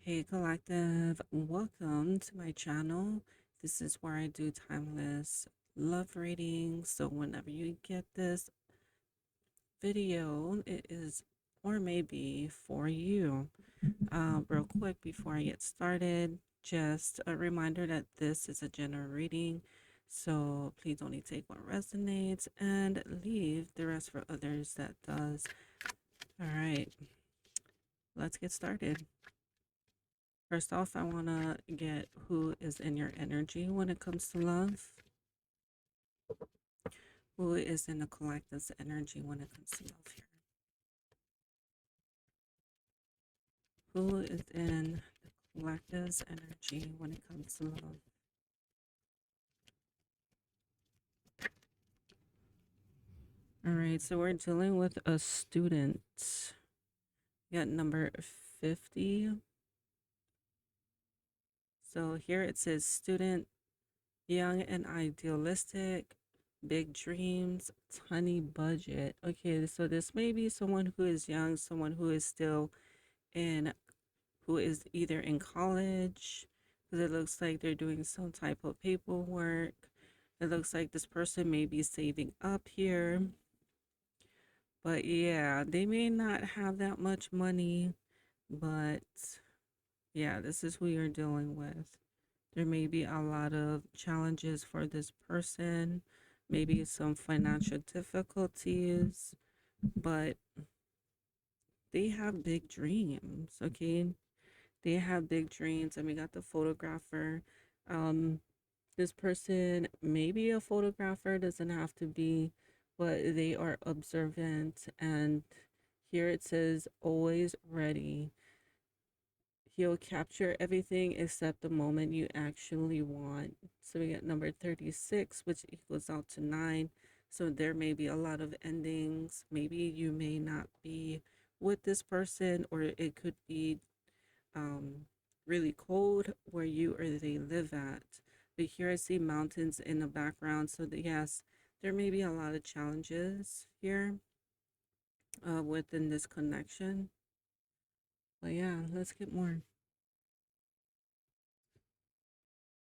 Hey collective, welcome to my channel. This is where I do timeless love readings. So whenever you get this video, it is or maybe for you. Real quick before I get started, just a reminder that this is a general reading. So please only take what resonates and leave the rest for others that does. All right, let's get started. First off, I want to get who is in your energy when it comes to love. Who is in the collective's energy when it comes to love here? Who is in the collective's energy when it comes to love? All right, so we're dealing with a student. We got number 50. So here it says student, young and idealistic, big dreams, tiny budget. Okay, so this may be someone who is young, someone who is still in, who is either in college, because it looks like they're doing some type of paperwork. It looks like this person may be saving up here. But yeah, they may not have that much money, but yeah, this is who you're dealing with. There may be a lot of challenges for this person, maybe some financial difficulties, but they have big dreams, okay? They have big dreams. And we got the photographer. Um, this person may be a photographer, doesn't have to be, but they are observant. And here it says, always ready. He'll capture everything except the moment you actually want. So we got number 36, which equals out to 9. So there may be a lot of endings. Maybe you may not be with this person, or it could be um, really cold where you or they live at. But here I see mountains in the background. So that, yes, there may be a lot of challenges here within this connection. But yeah, let's get more.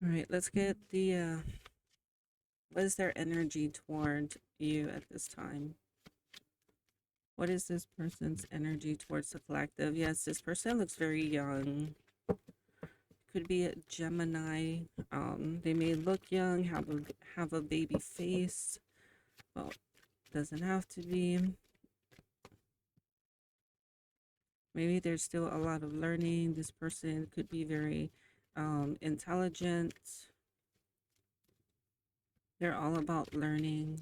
All right, let's get the what is their energy toward you at this time? What is this person's energy towards the collective? Yes, this person looks very young. Could be a Gemini. They may look young, have a baby face. Well, doesn't have to be. Maybe there's still a lot of learning. This person could be very intelligent. They're all about learning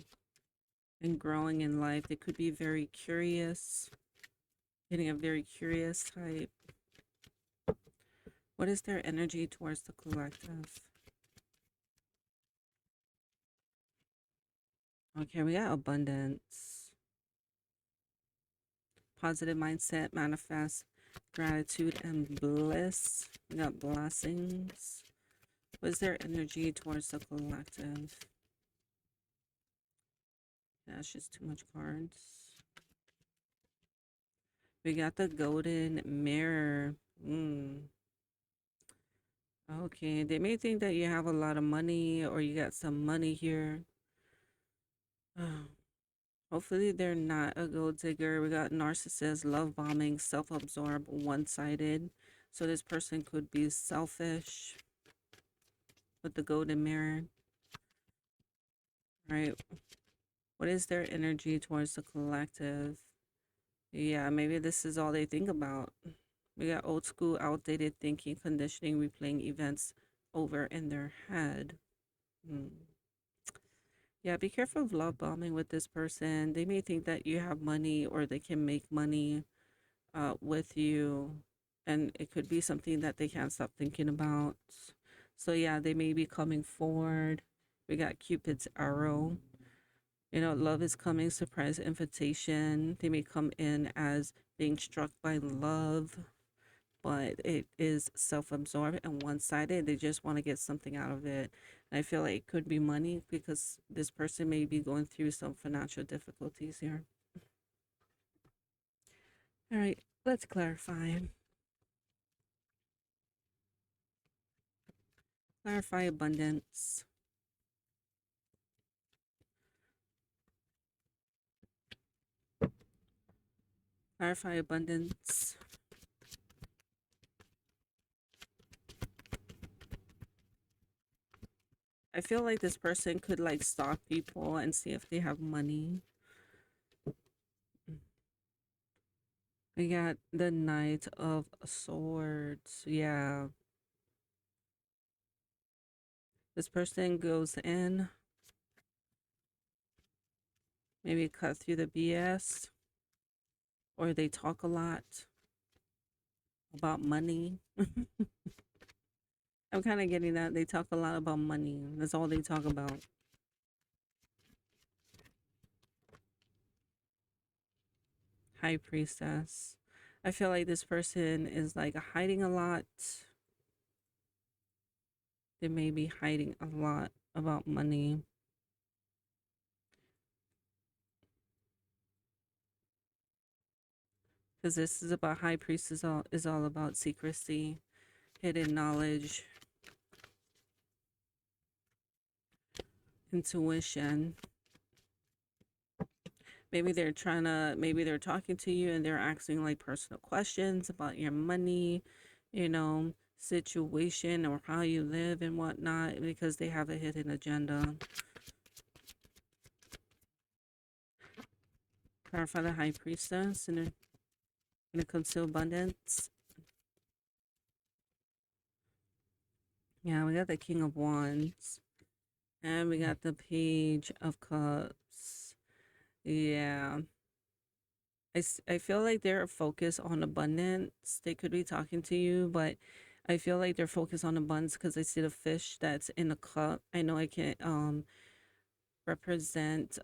and growing in life. They could be very curious, getting a very curious type. What is their energy towards the collective? Okay, we got abundance, positive mindset, manifest, gratitude, and bliss. We got blessings. What is their energy towards the collective? That's just too much cards. We got the golden mirror. Okay, they may think that you have a lot of money or you got some money here. Hopefully they're not a gold digger. We got narcissist, love bombing, self-absorbed, one-sided. So this person could be selfish with the golden mirror. Right? What is their energy towards the collective? Yeah, maybe this is all they think about. We got old school, outdated thinking, conditioning, replaying events over in their head. Yeah, be careful of love bombing with this person. They may think that you have money or they can make money with you, and it could be something that they can't stop thinking about. So yeah, they may be coming forward. We got Cupid's arrow. You know, love is coming, surprise invitation. They may come in as being struck by love, but it is self-absorbed and one-sided. They just want to get something out of it. And I feel like it could be money because this person may be going through some financial difficulties here. All right, let's clarify. Clarify abundance. Clarify abundance. I feel like this person could like stalk people and see if they have money. We got the Knight of Swords. Yeah. This person goes in, maybe cut through the BS, or they talk a lot about money. I'm kind of getting that. They talk a lot about money. That's all they talk about. High Priestess. I feel like this person is like hiding a lot. They may be hiding a lot about money. Because this is about High Priestess is all about secrecy, hidden knowledge, intuition. Maybe they're maybe they're talking to you and they're asking like personal questions about your money, you know, situation or how you live and whatnot because they have a hidden agenda. Clarify the High Priestess when it comes to abundance. Yeah, we got the King of Wands. And we got the Page of Cups. Yeah. I feel like they're focused on abundance. They could be talking to you, but I feel like they're focused on abundance because I see the fish that's in a cup. I know I can't represent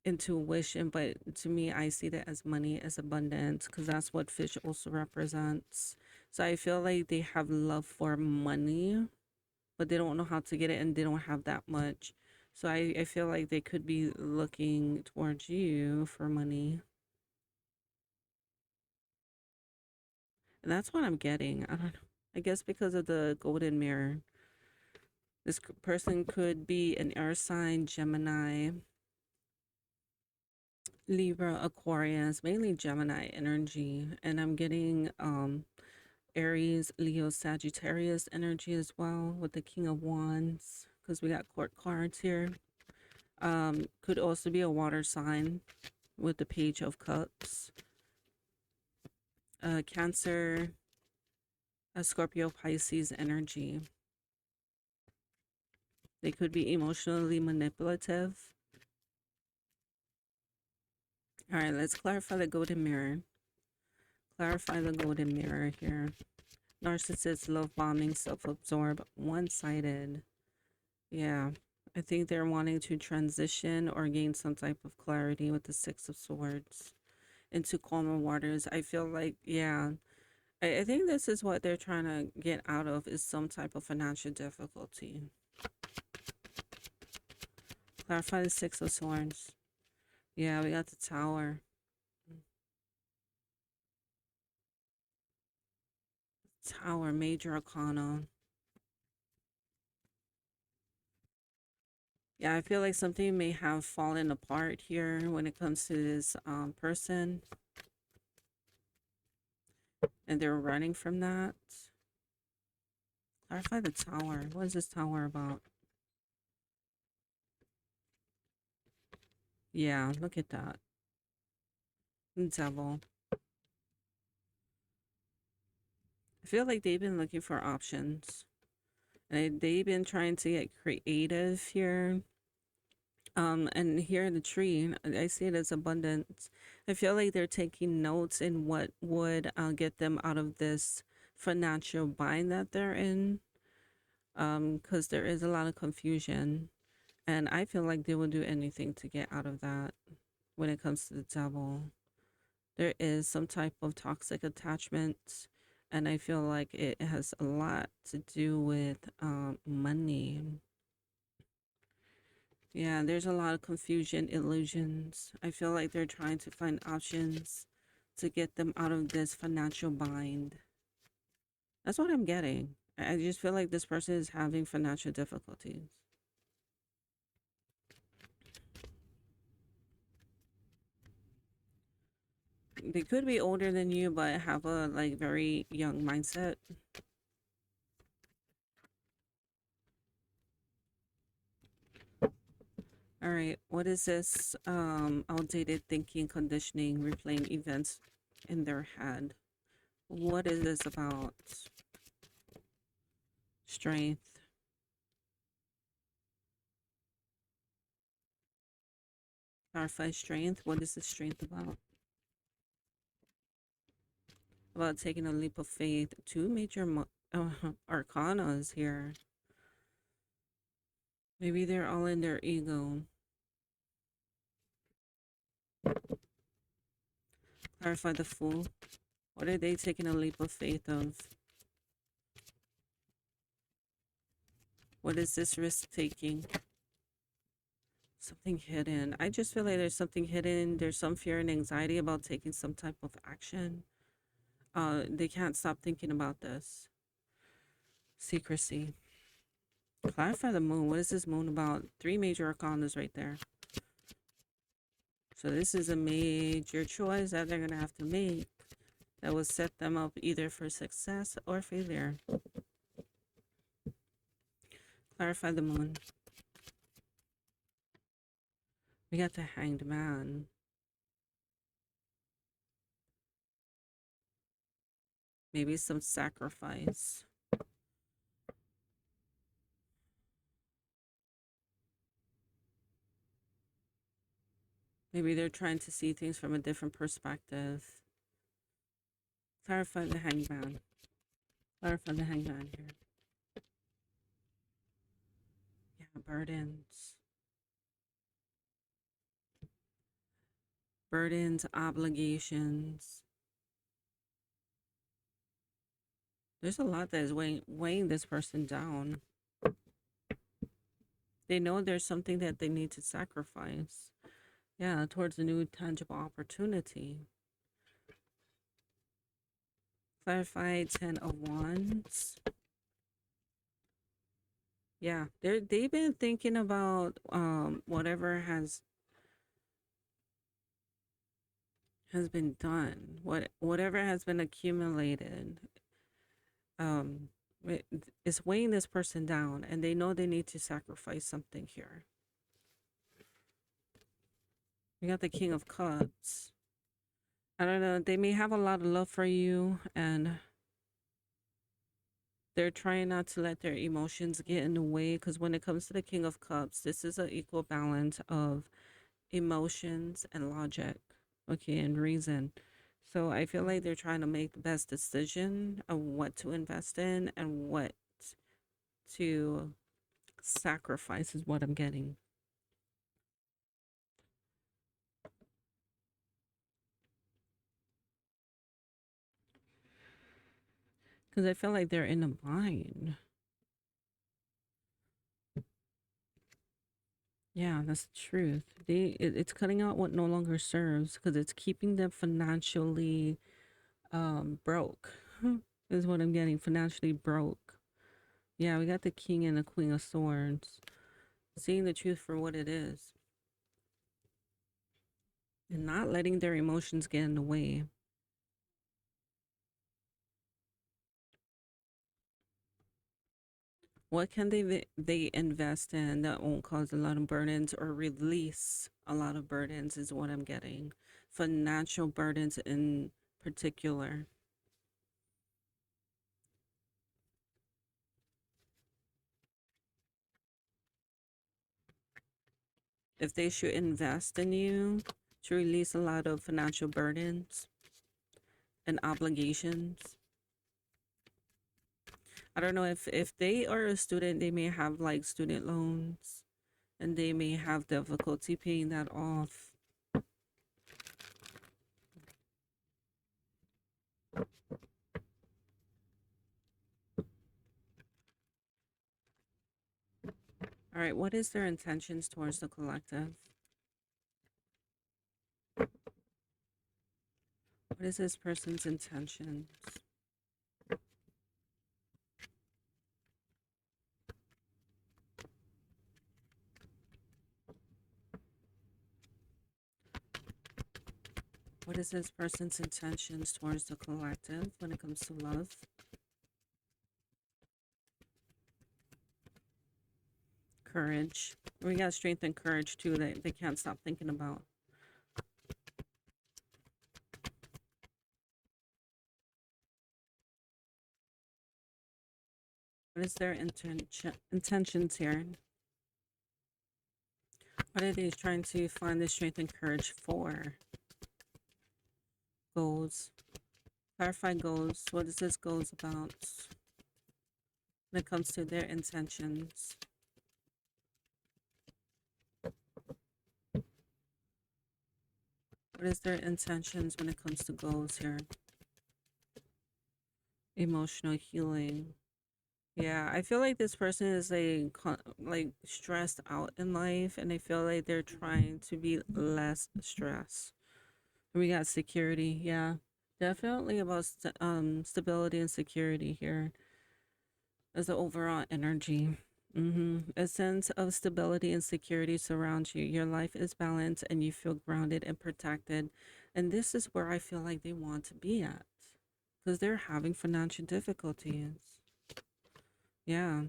intuition, but to me I see that as money, as abundance, because that's what fish also represents. So I feel like they have love for money, but they don't know how to get it and they don't have that much. So I feel like they could be looking towards you for money. And that's what I'm getting. I don't know. I guess because of the golden mirror. This person could be an air sign, Gemini, Libra, Aquarius, mainly Gemini energy. And I'm getting Aries, Leo, Sagittarius energy as well with the King of Wands because we got court cards here. Could also be a water sign with the Page of Cups. Cancer, Scorpio, Pisces energy. They could be emotionally manipulative. All right, let's clarify the golden mirror. Clarify the golden mirror here. Narcissist, love bombing, self-absorbed, one-sided. Yeah, I think they're wanting to transition or gain some type of clarity with the Six of Swords into calmer waters. I feel like, yeah, I think this is what they're trying to get out of is some type of financial difficulty. Clarify the Six of Swords. Yeah, we got the Tower. Tower, Major Arcana. Yeah, I feel like something may have fallen apart here when it comes to this person. And they're running from that. Clarify the Tower. What is this tower about? Yeah, look at that. Devil. I feel like they've been looking for options. And they've been trying to get creative here. And here in the tree, I see it as abundance. I feel like they're taking notes in what would get them out of this financial bind that they're in. Because there is a lot of confusion. And I feel like they will do anything to get out of that when it comes to the devil. There is some type of toxic attachment. And I feel like it has a lot to do with money. Yeah, there's a lot of confusion, illusions. I feel like they're trying to find options to get them out of this financial bind. That's what I'm getting. I just feel like this person is having financial difficulties. They could be older than you, but have a like very young mindset. All right, what is this? Outdated thinking, conditioning, replaying events in their head. What is this about? Strength. Clarify strength. What is the strength about? About taking a leap of faith. Two major arcanas here. Maybe they're all in their ego. Clarify the Fool. What are they taking a leap of faith of? What is this risk taking? Something hidden. I just feel like there's something hidden. There's some fear and anxiety about taking some type of action. They can't stop thinking about this. Secrecy. Clarify the Moon. What is this Moon about? Three major arcanas right there. So this is a major choice that they're going to have to make that will set them up either for success or failure. Clarify the Moon. We got the Hanged Man. Maybe some sacrifice. Maybe they're trying to see things from a different perspective. Clarify the Hangman. Clarify the Hangman here. Yeah, burdens. Burdens, obligations. There's a lot that is weighing this person down. They know there's something that they need to sacrifice. Yeah, towards a new tangible opportunity. Clarify 10 of Wands. Yeah, they've been thinking about whatever has been done, whatever has been accumulated. Um, it's weighing this person down, and they know they need to sacrifice something here. We got the King of Cups. I don't know. They may have a lot of love for you, and they're trying not to let their emotions get in the way, because when it comes to the King of Cups, this is an equal balance of emotions and logic, okay, and reason. So I feel like they're trying to make the best decision of what to invest in and what to sacrifice is what I'm getting. Because I feel like they're in a bind. Yeah, that's the truth. It's cutting out what no longer serves because it's keeping them financially broke. Is what I'm getting. Financially broke. Yeah, we got the King and the Queen of Swords. Seeing the truth for what it is. And not letting their emotions get in the way. What can they invest in that won't cause a lot of burdens or release a lot of burdens is what I'm getting. Financial burdens in particular. If they should invest in you to release a lot of financial burdens and obligations. I don't know if they are a student, they may have like student loans and they may have difficulty paying that off. All right, what is their intentions towards the collective? What is this person's intentions? What is this person's intentions towards the collective when it comes to love? Courage. We got strength and courage too that they can't stop thinking about. What is their intentions here? What are they trying to find the strength and courage for? Goals. Clarify goals. What is this goals about? When it comes to their intentions. What is their intentions when it comes to goals here? Emotional healing. Yeah, I feel like this person is like stressed out in life, and I feel like they're trying to be less stressed. We got security. Yeah, definitely about stability and security here as the overall energy. A sense of stability and security surrounds you. Your life is balanced and you feel grounded and protected. And this is where I feel like they want to be at because they're having financial difficulties. Yeah.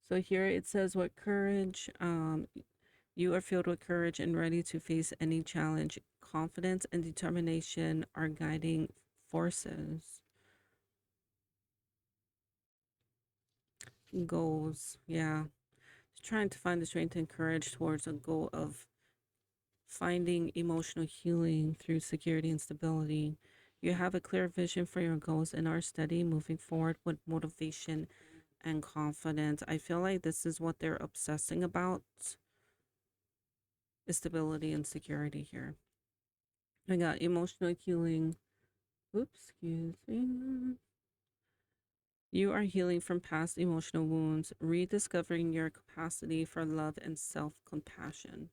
So here it says what courage, you are filled with courage and ready to face any challenge. Confidence and determination are guiding forces. Goals. Yeah. Trying to find the strength and courage towards a goal of finding emotional healing through security and stability. You have a clear vision for your goals and are steady moving forward with motivation and confidence. I feel like this is what they're obsessing about, is stability and security here. I got emotional healing. Oops, excuse me. You are healing from past emotional wounds, rediscovering your capacity for love and self-compassion.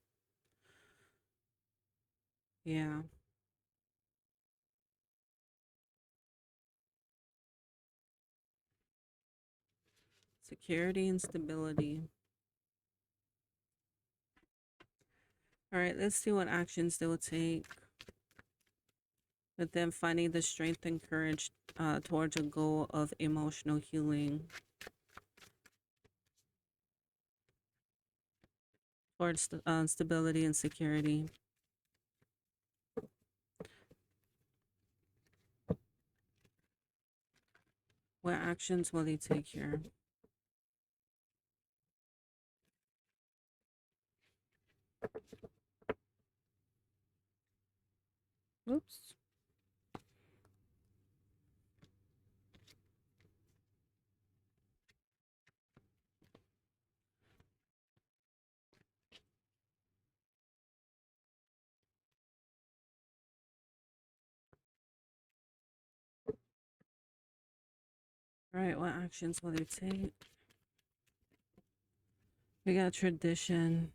Yeah. Security and stability. All right, let's see what actions they will take with them finding the strength and courage towards a goal of emotional healing, towards stability and security. What actions will they take here? Oops. All right, what actions will they take? We got tradition.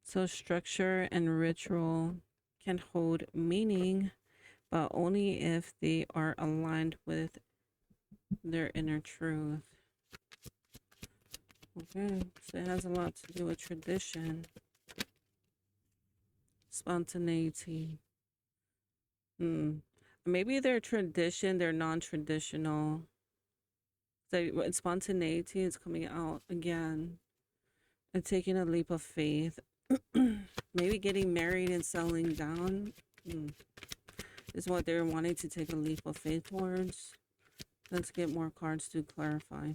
So structure and ritual can hold meaning, but only if they are aligned with their inner truth. Okay, so it has a lot to do with tradition, spontaneity. Maybe their tradition, they're non-traditional. So spontaneity is coming out again and taking a leap of faith. Maybe getting married and settling down is what they're wanting to take a leap of faith towards. Let's get more cards to clarify.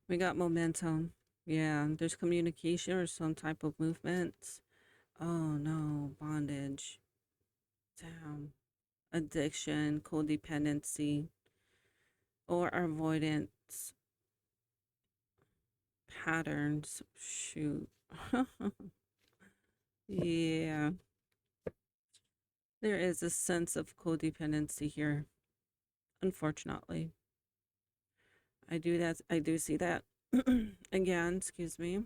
We got momentum. Yeah, there's communication or some type of movement. Oh no, bondage. Damn. Addiction, codependency, or avoidance patterns. Shoot. Yeah. There is a sense of codependency here, unfortunately. I do see that. Again, excuse me.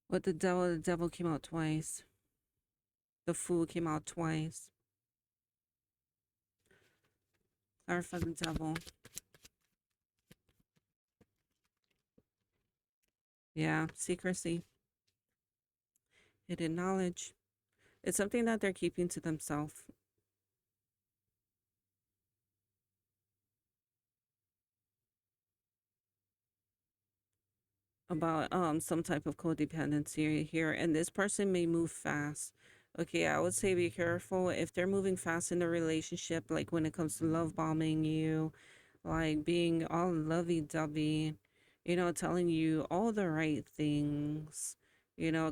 What the devil came out twice. The fool came out twice. Clarify the devil. Yeah, secrecy, hidden knowledge. It's something that they're keeping to themselves about some type of codependency here, and this person may move fast. Okay, I would say be careful if they're moving fast in a relationship, like when it comes to love bombing you, like being all lovey-dovey, telling you all the right things,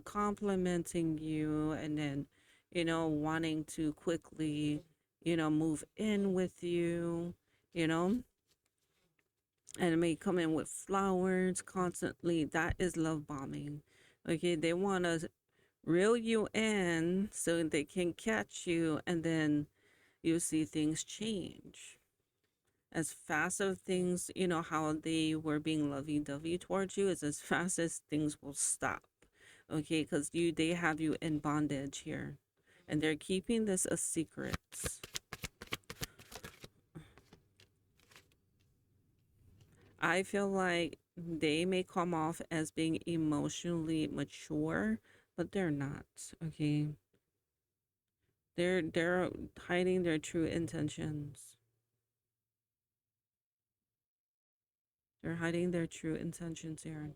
complimenting you, and then, wanting to quickly, move in with you, you know, and it may come in with flowers constantly. That is love bombing. Okay, they want to reel you in so they can catch you, and then you see things change as fast as things, how they were being lovey-dovey towards you, is as fast as things will stop. Okay, because they have you in bondage here, and they're keeping this a secret. I feel like they may come off as being emotionally mature, but they're not. Okay, they're hiding their true intentions. They're hiding their true intentions here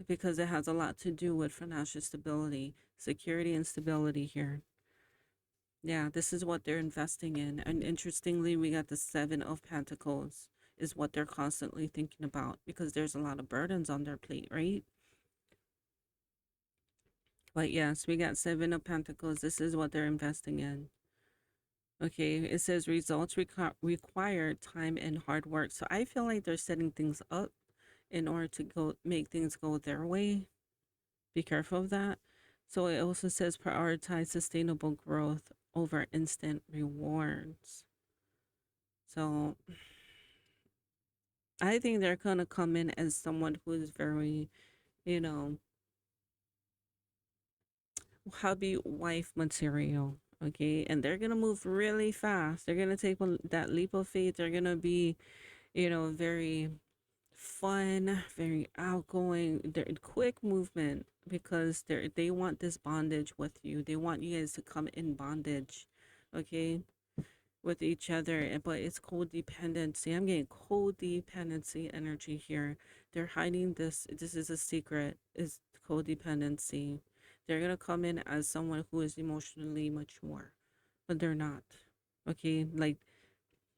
because it has a lot to do with financial stability, security, and stability here. Yeah, this is what they're investing in. And interestingly, we got the Seven of Pentacles is what they're constantly thinking about because there's a lot of burdens on their plate, right? But yes, we got Seven of Pentacles. This is what they're investing in. Okay, it says results require time and hard work. So I feel like they're setting things up in order to go make things go their way. Be careful of that. So it also says prioritize sustainable growth over instant rewards. So I think they're going to come in as someone who is very, you know, hubby wife material. Okay. And they're going to move really fast. They're going to take that leap of faith. They're going to be, very fun, very outgoing. They're quick movement because they want this bondage with you. They want you guys to come in bondage. Okay. With each other, but it's codependency. I'm getting codependency energy here. They're hiding this. This is a secret. Is codependency. They're gonna come in as someone who is emotionally mature, but they're not. Okay, like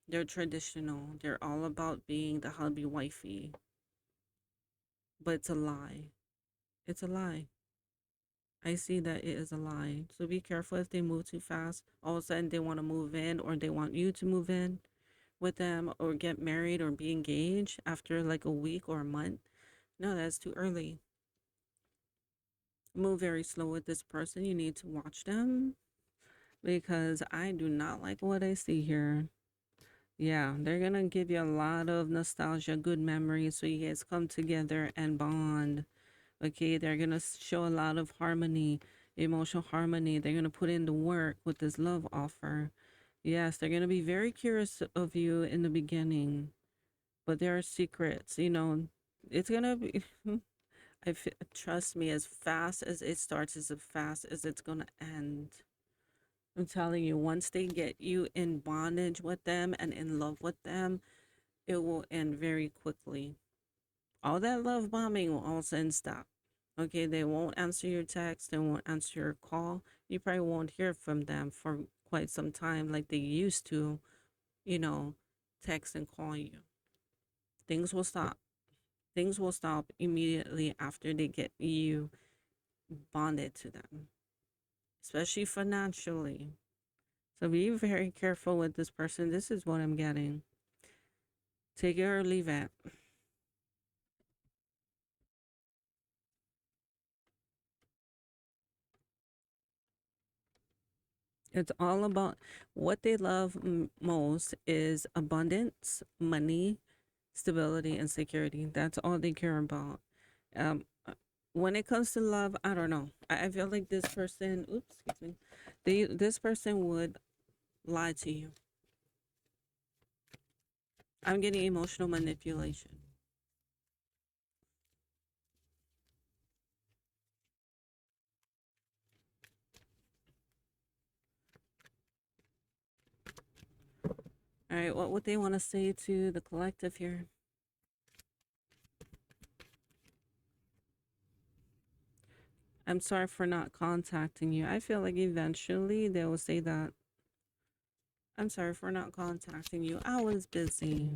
they're traditional. They're all about being the hubby wifey, but it's a lie. It's a lie. I see that it is a lie. So be careful if they move too fast. All of a sudden they want to move in or they want you to move in with them or get married or be engaged after like a week or a month. No, that's too early. Move very slow with this person. You need to watch them because I do not like what I see here. Yeah, they're gonna give you a lot of nostalgia, good memories, so you guys come together and bond. Okay, they're gonna show a lot of harmony, emotional harmony. They're gonna put in the work with this love offer. Yes, they're gonna be very curious of you in the beginning, but there are secrets. It's gonna be. Trust me, as fast as it starts, is as fast as it's gonna end. I'm telling you, once they get you in bondage with them and in love with them, it will end very quickly. All that love bombing will all of a sudden stop. Okay, they won't answer your text, they won't answer your call. You probably won't hear from them for quite some time like they used to, you know, text and call you. Things will stop. Things will stop immediately after they get you bonded to them, especially financially. So be very careful with this person. This is what I'm getting. Take it or leave it. It's all about what they love most is abundance, money, stability, and security. That's all they care about. Um, when it comes to love, I don't know. I feel like this person, oops, excuse me, this person would lie to you. I'm getting emotional manipulation. All right, what would they want to say to the collective here? I'm sorry for not contacting you. I feel like eventually they will say that. I'm sorry for not contacting you. I was busy.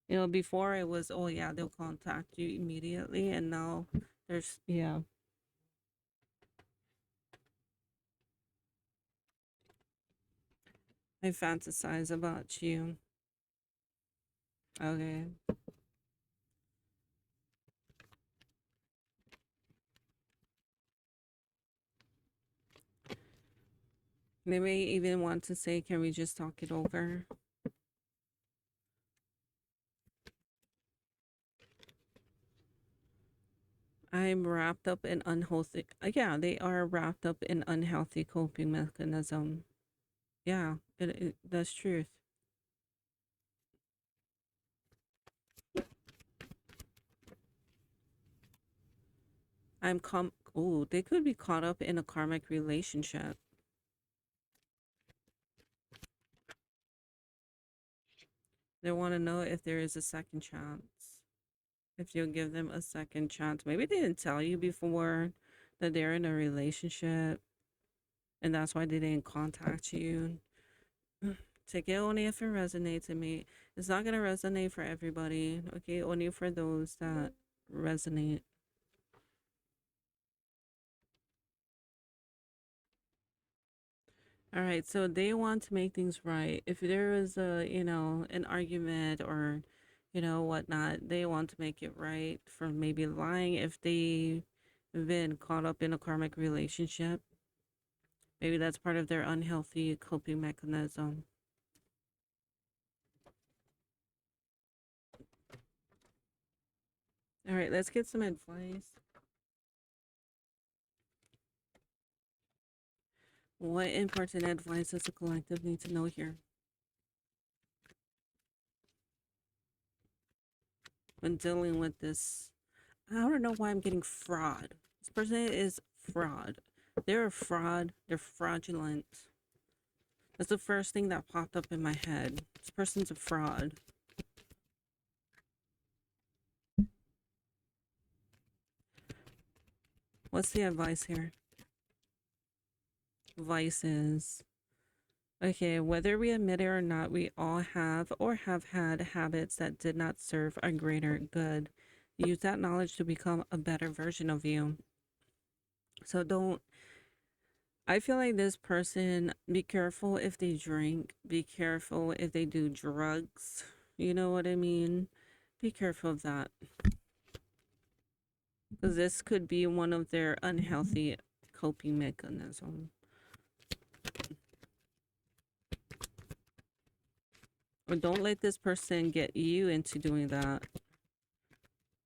You know, before it was, oh yeah, they'll contact you immediately, and now there's, yeah. I fantasize about you. Okay. They may even want to say, can we just talk it over? I'm wrapped up in unhealthy. Yeah, they are wrapped up in unhealthy coping mechanism. Yeah, that's truth. Oh, they could be caught up in a karmic relationship. They want to know if there is a second chance. If you'll give them a second chance. Maybe they didn't tell you before that they're in a relationship and that's why they didn't contact you. Take it only if it resonates with me. It's not gonna resonate for everybody. Okay, only for those that resonate. All right, so they want to make things right. If there is a, an argument or, whatnot, they want to make it right for maybe lying if they've been caught up in a karmic relationship. Maybe that's part of their unhealthy coping mechanism. All right, let's get some advice. What important advice does the collective need to know here when dealing with this? I don't know why I'm getting fraud. This person is fraud. They're a fraud. They're fraudulent. That's the first thing that popped up in my head. This person's a fraud. What's the advice here? Vices. Okay, whether we admit it or not, we all have or have had habits that did not serve a greater good. Use that knowledge to become a better version of you. So don't, I feel like this person, be careful if they drink, be careful if they do drugs. You know what I mean? Be careful of that. Because this could be one of their unhealthy coping mechanisms. Or don't let this person get you into doing that.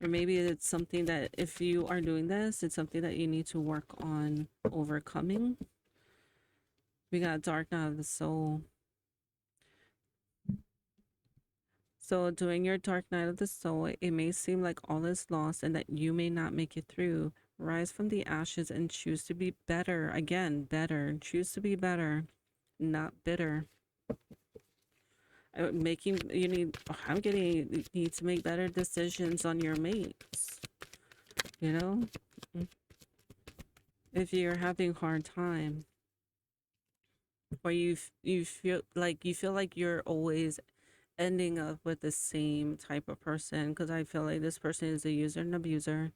Or maybe it's something that if you are doing this, it's something that you need to work on overcoming. We got Dark Night of the Soul. So during your dark night of the soul, it may seem like all is lost and that you may not make it through. Rise from the ashes and choose to be better. Again, better. Choose to be better, not bitter. Making you need. I'm getting you need to make better decisions on your mates. You know, if you're having a hard time, or you feel like you're always ending up with the same type of person, because I feel like this person is a user and abuser.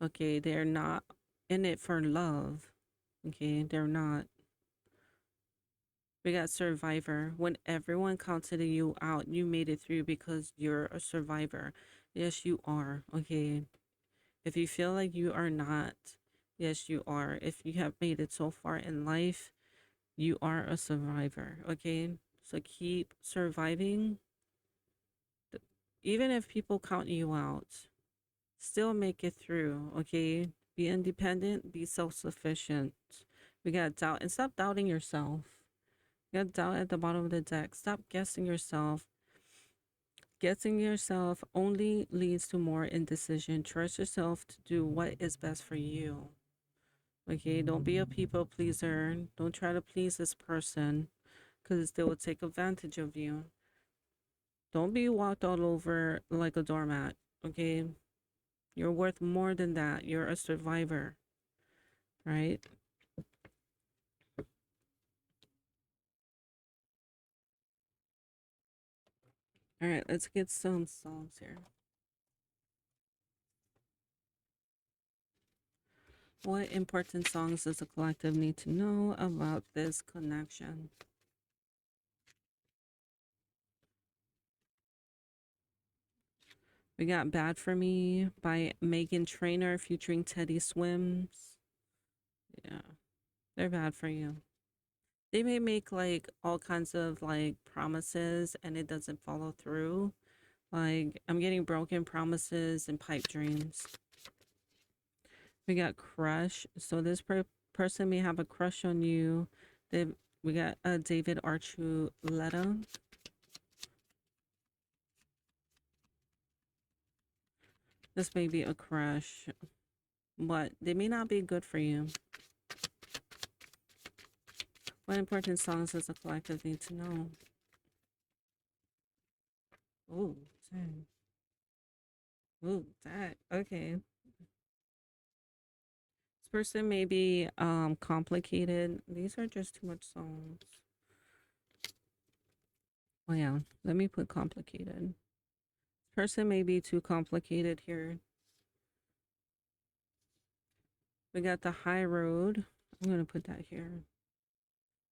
Okay, they're not in it for love. Okay, they're not. We got survivor. When everyone counted you out, you made it through because you're a survivor. Yes, you are. Okay. If you feel like you are not, yes, you are. If you have made it so far in life, you are a survivor. Okay. So keep surviving. Even if people count you out, still make it through. Okay. Be independent, be self sufficient. We got doubt and stop doubting yourself. You got doubt at the bottom of the deck. Stop guessing yourself. Guessing yourself only leads to more indecision. Trust yourself to do what is best for you. Okay, don't be a people pleaser. Don't try to please this person because they will take advantage of you. Don't be walked all over like a doormat. Okay, you're worth more than that. You're a survivor, right? All right, let's get some songs here. What important songs does the collective need to know about this connection? We got Bad for Me by Megan Trainor featuring Teddy Swims. Yeah, they're bad for you. They may make like all kinds of like promises and it doesn't follow through. Like, I'm getting broken promises and pipe dreams. We got Crush. So this person may have a crush on you. We got David Archuleta. This may be a crush, but they may not be good for you. What important songs does the collective need to know? Ooh, dang. Ooh, that. Okay. This person may be complicated. These are just too much songs. Oh yeah, let me put complicated. This person may be too complicated here. We got the high road. I'm gonna put that here.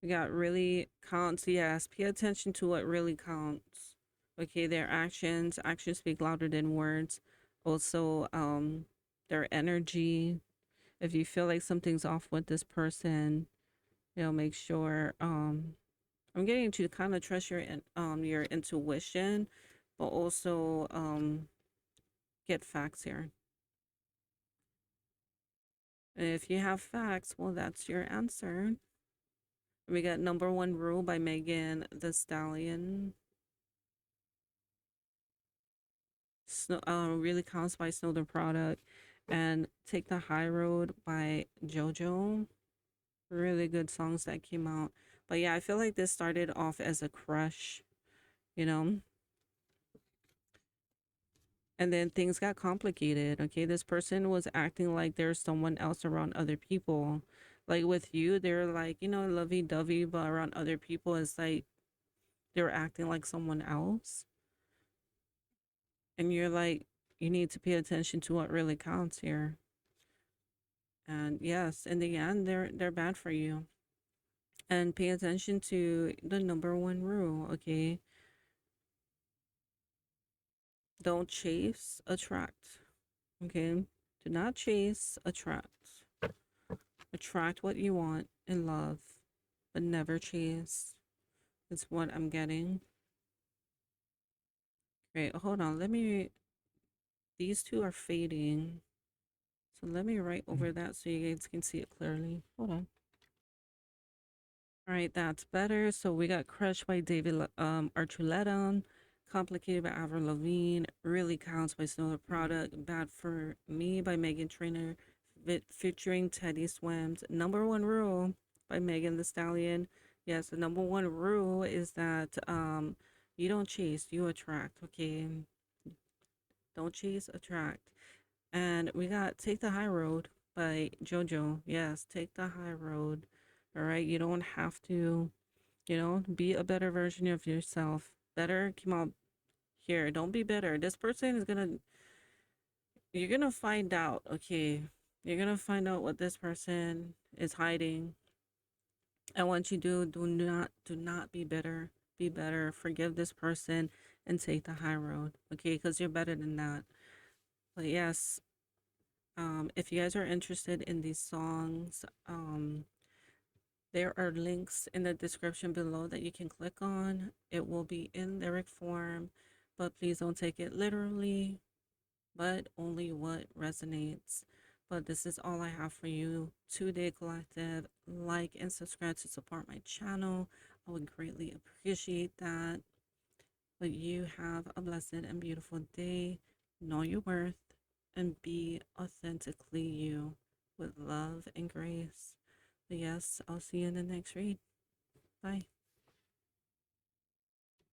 We got really counts. Yes, pay attention to what really counts. Okay, their actions. Actions speak louder than words. Also, their energy. If you feel like something's off with this person, make sure. I'm getting to kind of trust your intuition, but also get facts here. And if you have facts, well, that's your answer. We got Number One Rule by Megan the Stallion. Really Counts by Snow the Product. And Take the High Road by JoJo. Really good songs that came out. But yeah, I feel like this started off as a crush, you know? And then things got complicated. Okay, this person was acting like there's someone else around other people. Like with you, they're like, lovey dovey, but around other people, it's like they're acting like someone else. And you're like, you need to pay attention to what really counts here. And yes, in the end, they're bad for you. And pay attention to the number one rule, okay? Don't chase, attract. Okay? Do not chase, attract. Attract what you want in love, but never chase. It's what I'm getting. Great. Hold on. These two are fading. So let me write over that so you guys can see it clearly. Hold on. All right, that's better. So we got Crushed by David Archuleta, Complicated by Avril Lavigne, Really Counts by Snow the Product, Bad for Me by Megan Trainor, featuring Teddy Swims, Number One Rule by Megan the Stallion. Yes, the number one rule is that you don't chase, you attract, okay? Don't chase, attract. And we got Take the High Road by JoJo. Yes, take the high road. All right, you don't have to, be a better version of yourself. Better, come on here. Don't be bitter. This person is you're gonna find out, okay? You're gonna find out what this person is hiding. And once you do not be bitter. Be better. Forgive this person and take the high road, okay? Because you're better than that. But yes, if you guys are interested in these songs, there are links in the description below that you can click on. It will be in lyric form, but please don't take it literally, but only what resonates. But this is all I have for you today, collective. Like and subscribe to support my channel. I would greatly appreciate that. But you have a blessed and beautiful day. Know your worth and be authentically you with love and grace. But yes, I'll see you in the next read. Bye.